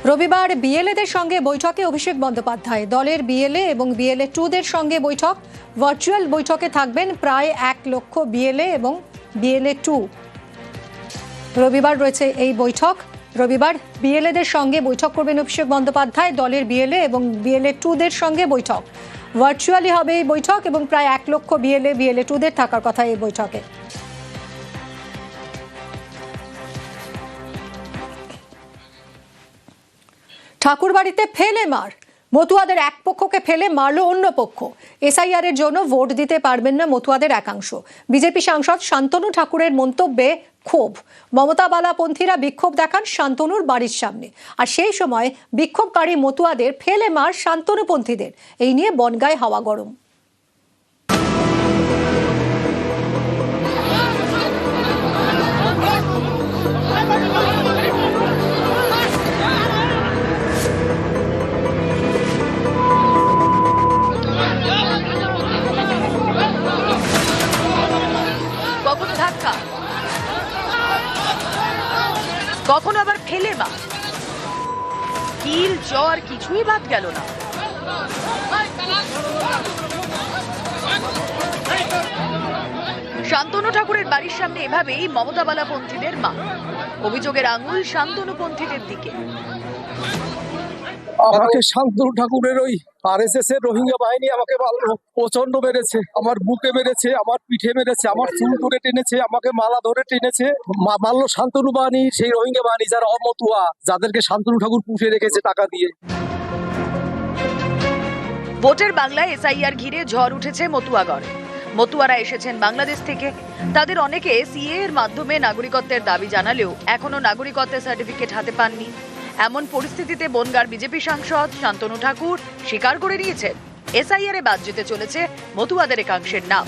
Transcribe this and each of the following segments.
রবিবার বিএলএদের সঙ্গে বৈঠকে অভিষেক বন্দ্যোপাধ্যায়। দলের বিএলএ এবং বিএলএ 2দের সঙ্গে বৈঠক। ভার্চুয়াল বৈঠকে থাকবেন প্রায় 1 লক্ষ বিএলএ এবং বিএলএ 2। রবিবার রয়েছে এই বৈঠক। রবিবার বিএলএদের সঙ্গে বৈঠক করবেন অভিষেক বন্দ্যোপাধ্যায়। দলের বিএলএ এবং বিএলএ 2দের সঙ্গে বৈঠক। ভার্চুয়ালি হবে এই বৈঠক এবং প্রায় 1 লক্ষ বিএলএ 2দের থাকার কথা এই বৈঠকে। ঠাকুরবাড়িতে ফেলে মার, মতুয়াদের এক পক্ষকে ফেলে মারল অন্য পক্ষ। এসআইআর এর জন্য ভোট দিতে পারবেন না মতুয়াদের একাংশ। বিজেপি সাংসদ শান্তনু ঠাকুরের মন্তব্যে ক্ষোভ। মমতা বালাপন্থীরা বিক্ষোভ দেখান শান্তনুর বাড়ির সামনে, আর সেই সময় বিক্ষোভকারী মতুয়াদের ফেলে মার শান্তনুপন্থীদের। এই নিয়ে বনগাঁয় হাওয়া গরম। কখন আবার ফেলে মা, কিল জ্বর কিছুই বাদ গেল না। শান্তনু ঠাকুরের বাড়ির সামনে এভাবেই মমতা বালাপন্থীদের মা। অভিযোগের আঙুল শান্তনুপন্থীদের দিকে। আমাকে শান্তনু ঠাকুরের ওই আরএসএস এর রোহিঙ্গা বাহিনী আমাকে প্রচন্ড মেরেছে, আমার বুকে মেরেছে, আমার পিঠে মেরেছে, আমার চুল ধরে টেনেছে, আমাকে মালা ধরে টেনেছে। মারলো শান্তনু বাহিনী, সেই রোহিঙ্গা বাহিনী যারা অমতুয়া, যাদেরকে শান্তনু ঠাকুর পুষে রেখেছে টাকা দিয়ে। ভোটের বাংলায় এসআইআর ঘিরে ঝড় উঠেছে মতুয়াগড়ে। মতুয়ারা এসেছেন বাংলাদেশ থেকে। তাদের অনেকে সিএ এর মাধ্যমে নাগরিকত্বের দাবি জানালেও এখনো নাগরিকত্বের সার্টিফিকেট হাতে পাননি। এমন পরিস্থিতিতে বনগাঁর বিজেপি সাংসদ শান্তনু ঠাকুর স্বীকার করে নিয়েছেন এসআইআর এ বাদ যেতে চলেছে মতুয়াদের একাংশের নাম।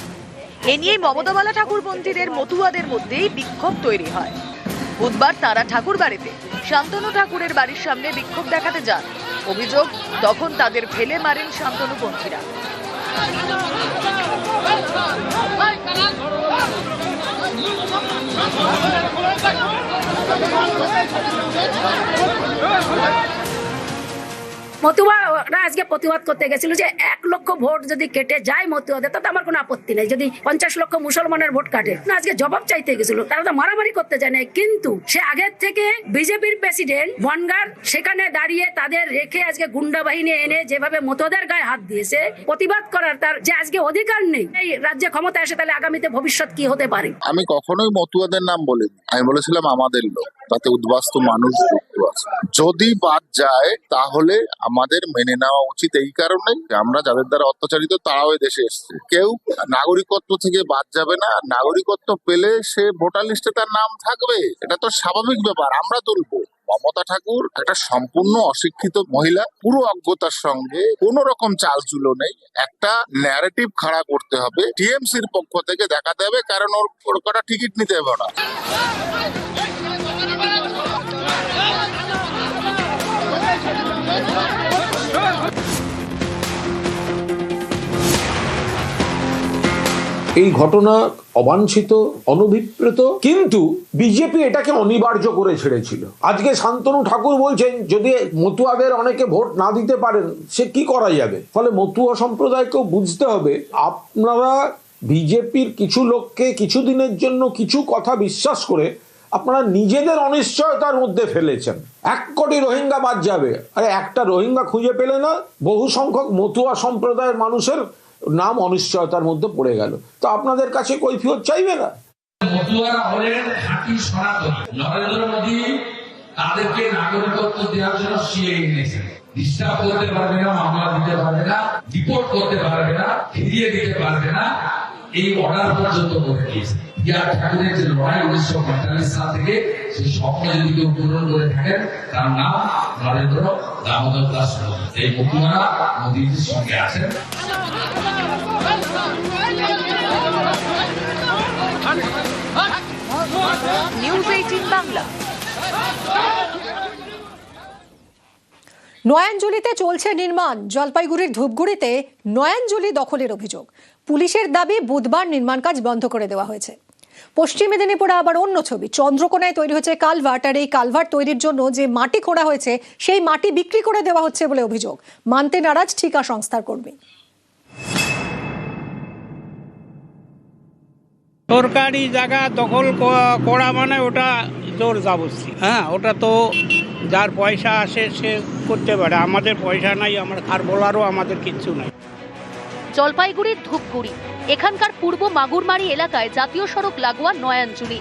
এ নিয়ে মমতা বালা ঠাকুরপন্থীদের মতুয়াদের মধ্যেই বিক্ষোভ তৈরি হয়। বুধবার তারা ঠাকুর বাড়িতে শান্তনু ঠাকুরের বাড়ির সামনে বিক্ষোভ দেখাতে যান। অভিযোগ, তখন তাদের ফেলে মারেন শান্তনুপন্থীরা। মতুয়ারা আজকে প্রতিবাদ করতে গেছিল যে 1 লক্ষ ভোট যদি কেটে যায় মতুয়াদের, তাতে আমার কোনো আপত্তি নেই। যদি 50 লক্ষ মুসলমানের ভোট কাটে না, আজকে জবাব চাইতে গেছিল। তারা তো মারামারি করতে যায় না, কিন্তু সে আগের থেকে বিজেপির প্রেসিডেন্ট বনগাঁর সেখানে দাঁড়িয়ে তাদের রেখে আজকে গুন্ডা বাহিনী এনে যেভাবে মতুয়াদের গায়ে হাত দিয়েছে, প্রতিবাদ করার তার যে আজকে অধিকার নেই। এই রাজ্যে ক্ষমতা আসে, তাহলে আগামীতে ভবিষ্যৎ কি হতে পারে। আমি কখনোই মতুয়াদের নাম বলিনি, আমি বলেছিলাম আমাদের লোক, তাতে উদ্বাস্তু মানুষ যুক্ত আছে। যদি বাদ যায় তাহলে আমাদের মেনে নেওয়া উচিত। এই কারণে আমরা যাদের দ্বারা অত্যাচারিত তারাও দেশে এসছে। কেউ নাগরিকত্ব থেকে বাদ যাবে না। নাগরিকত্ব পেলে সে ভোটার লিস্টে তার নাম থাকবে, এটা তো স্বাভাবিক ব্যাপার। আমরা তুলবো। মমতা ঠাকুর একটা সম্পূর্ণ অশিক্ষিত মহিলা, পুরো অজ্ঞতার সঙ্গে কোন রকম চালচুলো নেই। একটা ন্যারেটিভ খাড়া করতে হবে, টিএমসির পক্ষ থেকে দেখাতে হবে, কারণ ওর কটা টিকিট নিতে হবে না। এই ঘটনা অবাঞ্ছিত, অনভিপ্রেত, কিন্তু বিজেপি এটাকে অনিবার্য করে ছেড়েছিল। আজকে শান্তনু ঠাকুর বলছেন যদি মতুয়াদের অনেকে ভোট না দিতে পারেন সে কি করা যাবে। ফলে মতুয়া সম্প্রদায়কেও বুঝতে হবে, আপনারা বিজেপির কিছু লোককে কিছুদিনের জন্য কিছু কথা বিশ্বাস করে আপনারা নিজেদের অনিশ্চয়তার মধ্যে ফেলেছেন। 1 কোটি রোহিঙ্গা বাদ যাবে, আরে একটা রোহিঙ্গা খুঁজে পেলে না, বহু সংখ্যক মতুয়া সম্প্রদায়ের মানুষের নাম অনিশ্চয়তার মধ্যে পড়ে গেল। তো আপনাদের কাছে কৈফিয়ত চাইবে না? মতুয়ারা হলেন খাঁটি সনাতন। নরেন্দ্র মোদী তাদেরকে নাগরিকত্ব দেওয়ার জন্য সিএ এনেছেন। ডিস্টার্ব করতে পারবে না, মামলা দিতে পারবে না, রিপোর্ট করতে পারবে না, ফিরিয়ে দিতে পারবে না, এই অর্ডার পর্যন্ত করে দিয়েছে। বিআর ঠাকুরের যে লড়াই 1945 সাল থেকে, সেই স্বপ্ন যদি কেউ পূরণ করে থাকেন, তার নাম নরেন্দ্র দামোদর দাস মোদী। এই মতুয়ারা মোদীর সঙ্গে আছেন। নিউজ 18 বাংলা। নয়াঞ্জলিতে চলছে নির্মাণ। জলপাইগুড়ির ধূপগুড়িতে নয়াঞ্জলি দখলের অভিযোগ। পুলিশের দাবি বুধবার নির্মাণ কাজ বন্ধ করে দেওয়া হয়েছে। পশ্চিম মেদিনীপুরে আবার অন্য ছবি। চন্দ্রকোনায় তৈরি হচ্ছে কালভার্ট, আর এই কালভার্ট তৈরির জন্য যে মাটি খোঁড়া হয়েছে সেই মাটি বিক্রি করে দেওয়া হচ্ছে বলে অভিযোগ। মানতে নারাজ ঠিকা সংস্থার কর্মী। সরকারি জায়গা দখল করা মানে ওটা জোর জাবস্তি। হ্যাঁ, ওটা তো যার পয়সা আসে সে করতে পারে, আমাদের পয়সা নাই, আমার আর বলারও আমাদের কিচ্ছু নাই। জলপাইগুড়ির ধূপগুড়ি, এখানকার পূর্ব মাগুরমারি এলাকায় জাতীয় সড়ক লাগোয়া নয়াঞ্জলি।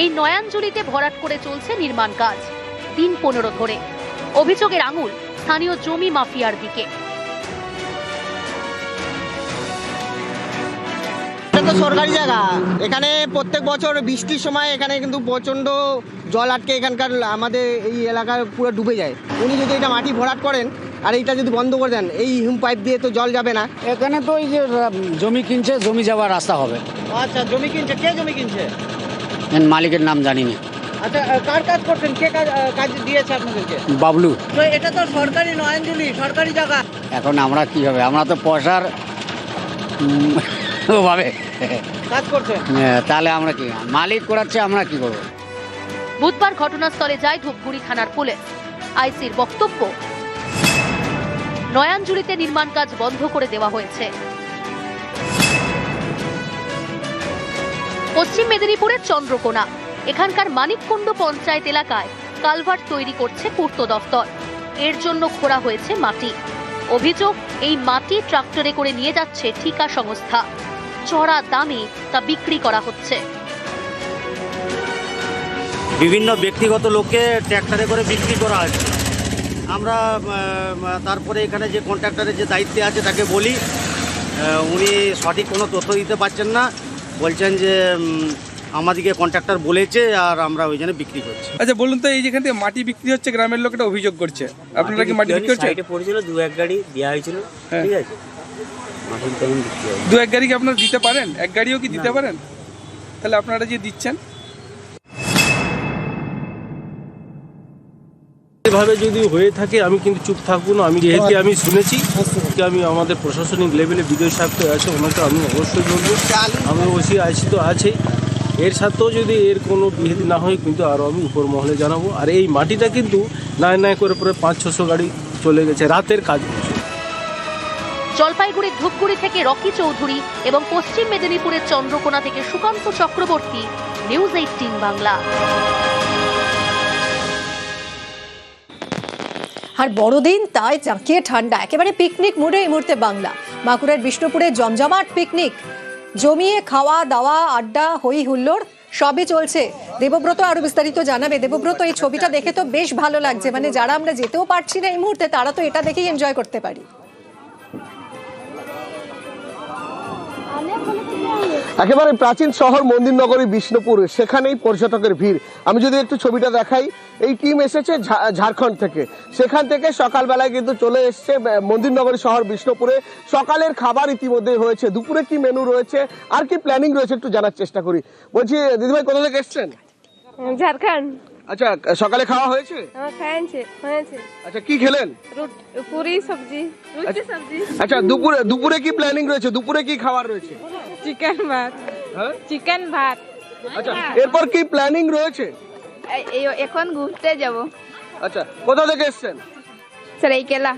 এই নয়াঞ্জলিতে ভরাট করে চলছে নির্মাণ কাজ দিন 15 ধরে। অভিযোগের আঙুল স্থানীয় জমি মাফিয়ার দিকে। এটা তো সরকারি জায়গা, এখানে প্রত্যেক বছর বৃষ্টির সময় এখানে কিন্তু প্রচণ্ড জল আটকে এখানকার আমাদের এই এলাকা পুরো ডুবে যায়। উনি যদি এটা মাটি ভরাট করেন আর এইটা যদি বন্ধ করে দেন, এই হিম পাইপ দিয়ে তো জল যাবে না। এখানে তো এই যে জমি কিনছে, জমি যাওয়ার রাস্তা হবে। আচ্ছা, জমি কিনছে, কে জমি কিনছে? মালিকের নাম জানি না। আচ্ছা, কার কাজ করছেন, কে কাজ দিয়েছে আপনাদেরকে? বাবলু। তো এটা তো সরকারি নয়াঞ্জলি, সরকারি জায়গা। এখন আমরা কি হবে, আমরা তো পয়সার ওভাবে কাজ করছে, তাহলে আমরা কি, মালিক করাচ্ছে, আমরা কি করবো? বুধবার ঘটনাস্থলে যায় ধূপগুড়ি থানার পুলিশ। আইসির বক্তব্য, নয়াঞ্জলিতে নির্মাণ কাজ বন্ধ করে দেওয়া হয়েছে। পশ্চিম মেদিনীপুরের চন্দ্রকোনা, এখানকার মানিককুণ্ড পঞ্চায়েত এলাকায় কালভার্ট তৈরি করছে পূর্ত দফতর। এর জন্য খোঁড়া হয়েছে মাটি। অভিযোগ, এই মাটি ট্রাক্টরে করে নিয়ে যাচ্ছে ঠিকা সংস্থা। চড়া দামে তা বিক্রি করা হচ্ছে। বিভিন্ন ব্যক্তিগত লোককে ট্র্যাক্টরে করে বিক্রি করা হচ্ছে। আমরা তারপরে এখানে যে কন্ট্রাক্টরের যে দায়িত্বে আছে তাকে বলি, উনি সঠিক কোনো তথ্য দিতে পারছেন না, বলছেন যে আমাদেরকে কন্ট্রাক্টর বলেছে আর আমরা ওই জন্য বিক্রি করছি। আচ্ছা বলুন তো, এই যেখান থেকে মাটি বিক্রি হচ্ছে, গ্রামের লোকেরা অভিযোগ করছে, আপনারা কি মাটি বিক্রি করছেন? সাইডে পড়েছিল, 2-1 গাড়ি দেওয়া হয়েছিল, ঠিক আছে, মাটি তেমন বিক্রি হয়। 2-1 গাড়ি কি আপনারা দিতে পারেন? 1 গাড়িও কি দিতে পারেন? তাহলে আপনারা যে দিচ্ছেন, এভাবে যদি হয়ে থাকে আমি কিন্তু চুপ থাকবো না। আমি যেহেতু আমি শুনেছি, আমি আমাদের প্রশাসনিক লেভেলে বিডিও সাহেব তো আছে, ওনাকে আমি অবশ্যই বলবো। আমি অবশ্যই আছি তো আছেই, এর সাথেও যদি এর কোনো বিহিত না হয় কিন্তু আরও আমি উপর মহলে জানাবো। আর এই মাটিটা কিন্তু নাই করে পরে 500-600 গাড়ি চলে গেছে, রাতের কাজ। জলপাইগুড়ির ধূপগুড়ি থেকে রকি চৌধুরী এবং পশ্চিম মেদিনীপুরের চন্দ্রকোনা থেকে সুকান্ত চক্রবর্তী, নিউজ 18 বাংলা। আর বড়দিন তাই জাঁকিয়ে ঠান্ডা, একেবারে পিকনিক মুডে এই মুহূর্তে বাংলা। বাঁকুড়ার বিষ্ণুপুরে জমজমাট পিকনিক, জমিয়ে খাওয়া দাওয়া, আড্ডা, হই হুল্লোড় সবই চলছে। দেবব্রত আরো বিস্তারিত জানাবে। দেবব্রত, এই ছবিটা দেখে তো বেশ ভালো লাগছে, মানে যারা আমরা যেতেও পারছি না এই মুহূর্তে, তারা তো এটা দেখেই এনজয় করতে পারি। একেবারে প্রাচীন শহর মন্দিরনগরী বিষ্ণুপুর, সেখানেই পর্যটকের ভিড়। আমি যদি একটু ছবিটা দেখাই, এই টিম এসেছে ঝাড়খণ্ড থেকে, সেখান থেকে সকালবেলায় কিন্তু চলে এসছে মন্দিরনগরী শহর বিষ্ণুপুরে। সকালের খাবার ইতিমধ্যে হয়েছে, দুপুরে কি মেনু রয়েছে আর কি প্ল্যানিং রয়েছে একটু জানার চেষ্টা করি। বলছি দিদিভাই, কোথা থেকে এসছেন? ঝাড়খণ্ড। আচ্ছা, সকালে খাওয়া হয়েছে? হয়েছে। আচ্ছা, কি খেলেন? পুরি সবজি, রুটি সবজি। আচ্ছা, দুপুরে কি প্ল্যানিং রয়েছে? দুপুরে কি খাবার রয়েছে? চিকেন ভাত। হ্যাঁ, চিকেন ভাত। আচ্ছা, এরপর কি প্ল্যানিং রয়েছে? এখন ঘুরতে যাব। আচ্ছা, কোথা থেকে এসছেন? সরাইকেলা।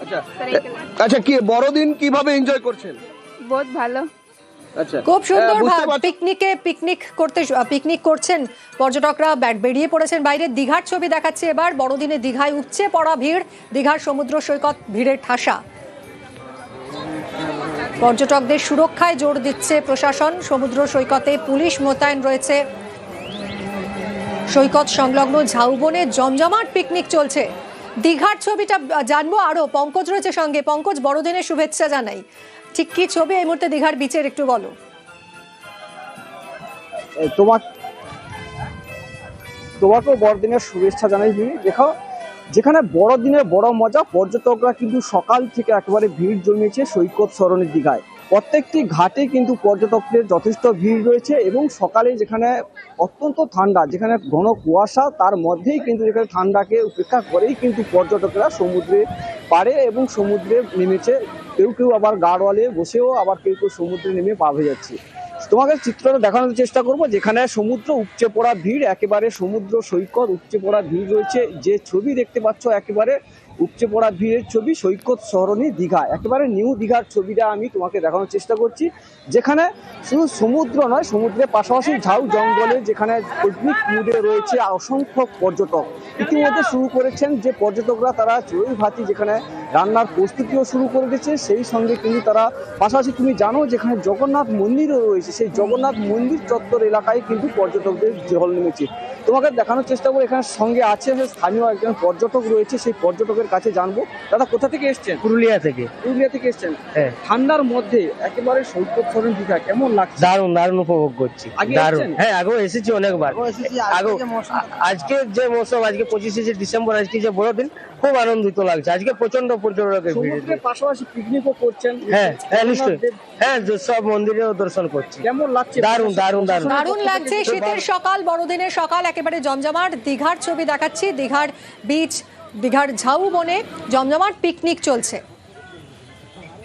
আচ্ছা আচ্ছা, কি বড়দিন কিভাবে এনজয় করছেন? বহুত ভালো। আচ্ছা, খুব সুন্দর পিকনিক করছেন পর্যটকরা, বেরিয়ে পড়েছেন বাইরে। দীঘার ছবি দেখাচ্ছে এবার। বড়দিনে দীঘায় উপচে পড়া ভিড়, দীঘার সমুদ্র সৈকত ভিড়ের ঠাসা। পর্যটকদের সুরক্ষায় জোর দিচ্ছে প্রশাসন। সমুদ্র সৈকতে পুলিশ মোতায়েন রয়েছে। সৈকত সংলগ্ন ঝাউবনে জমজমাট পিকনিক চলছে। দীঘার ছবিটা জানবো আরো, পঙ্কজ রয়েছে সঙ্গে। পঙ্কজ, বড়দিনের শুভেচ্ছা জানাই। ঠিক কি ছবি এই মুহূর্তে দীঘার বিচের, একটু বলো। তোমাকেও বড়দিনের শুভেচ্ছা জানাই। দেখো, যেখানে বড়দিনের বড় মজা, পর্যটকরা কিন্তু সকাল থেকে একেবারে ভিড় জমিয়েছে সৈকত সরণি দীঘায়। প্রত্যেকটি ঘাটে কিন্তু পর্যটকদের যথেষ্ট ভিড় রয়েছে এবং সকালে যেখানে অত্যন্ত ঠান্ডা, যেখানে ঘন কুয়াশা, তার মধ্যেই কিন্তু যেখানে ঠান্ডাকে উপেক্ষা করেই কিন্তু পর্যটকরা সমুদ্রে পাড়ে এবং সমুদ্রে নেমেছে। কেউ আবার গাড়োয়ালে বসেও, আবার কেউ সমুদ্রে নেমে পা ভেজাচ্ছে। তোমাকে চিত্রটা দেখানোর চেষ্টা করব, যেখানে সমুদ্র উপচে পড়া ভিড়, একেবারে সমুদ্র সৈকত উপচে পড়া ভিড় রয়েছে। যে ছবি দেখতে পাচ্ছ একেবারে উপচে পড়া ভিড়ের ছবি, সৈকত সরণি দীঘা, একেবারে নিউ দীঘার ছবিটা আমি তোমাকে দেখানোর চেষ্টা করছি। যেখানে শুধু সমুদ্র নয়, সমুদ্রের পাশাপাশি ঝাউ জঙ্গলে যেখানে পিকনিক মুডে রয়েছে অসংখ্য পর্যটক। ইতিমধ্যে শুরু করেছেন যে পর্যটকরা, তারা চড়ুই ভাতি যেখানে রান্নার প্রস্তুতিও শুরু করে দিয়েছে। সেই সঙ্গে কিন্তু তারা পাশাপাশি তুমি জানো যেখানে জগন্নাথ মন্দিরও রয়েছে, সেই জগন্নাথ মন্দির চত্বর এলাকায় কিন্তু পর্যটকদের ঢল নেমেছে। তোমাকে দেখানোর চেষ্টা করবো, এখানে সঙ্গে আছে স্থানীয় একজন পর্যটক রয়েছে, সেই পর্যটকের কাছে জানবো। দাদা কোথা থেকে এসছেন? পুরুলিয়া থেকে। পুরুলিয়া থেকে এসছেন। হ্যাঁ। ঠান্ডার মধ্যে একেবারে সৈকত সরণ দীঘা কেমন লাগছে? দারুণ দারুণ উপভোগ করছি, আগে দারুণ। এসেছেন? হ্যাঁ, আগেও এসেছি অনেকবার। আজকে যে মৌসুম, আজকে 25শে ডিসেম্বর, আজকে যে বড়দিন, খুব আনন্দিত লাগছে। আজকে প্রচন্ড পর্যটকের ভিড়। সমুদ্রের পাশাপাশি পিকনিকও করছেন? হ্যাঁ হ্যাঁ, নিশ্চয়ই। হ্যাঁ, সব মন্দিরেও দর্শন করছি। কেমন লাগছে? দারুণ দারুণ দারুণ। দারুণ লাগছে। শীতের সকাল, বড়দিনের সকাল, একেবারে জমজমাট। দীঘার ছবি দেখাচ্ছি, দীঘার বিচ, দীঘার ঝাউ বনে জমজমাট পিকনিক চলছে।